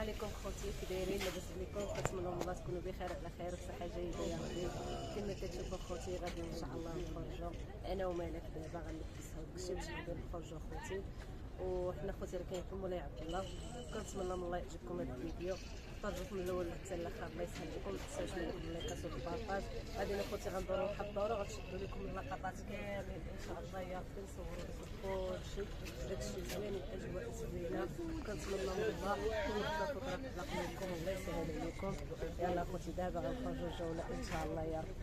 عليكم خوتي، كي دايرين؟ لاباس عليكم؟ كنتمنى من الله تكونوا بخير على خير وبصحه جيده يا ربي. كما كتشوفوا خوتي غادي ان شاء الله نخرجوا انا ومالك، دابا غنلبسها داكشي باش نبداو نخرجوا خوتي. وحنا خوتي راه كاين في مولاي عبد الله. كنتمنى من الله يعجبكم هذا الفيديو، اختاروا من الاول حتى الاخر، الله يسهل لكم. ما تنساوش من اللايكات والبارطاج. غادي خوتي غندورو نحضروا، غتشدوا لكم اللقطات كاملين ان شاء الله يا ربي، نصوروا لكم كلشي داكشي زوين، الاجواء زوينه. كنتمنى من الله تكونوا بخير وترافق لكم، الله يسهل عليكم. يلا خوتي دابا غنخرجوا جوله ان شاء الله يا رب.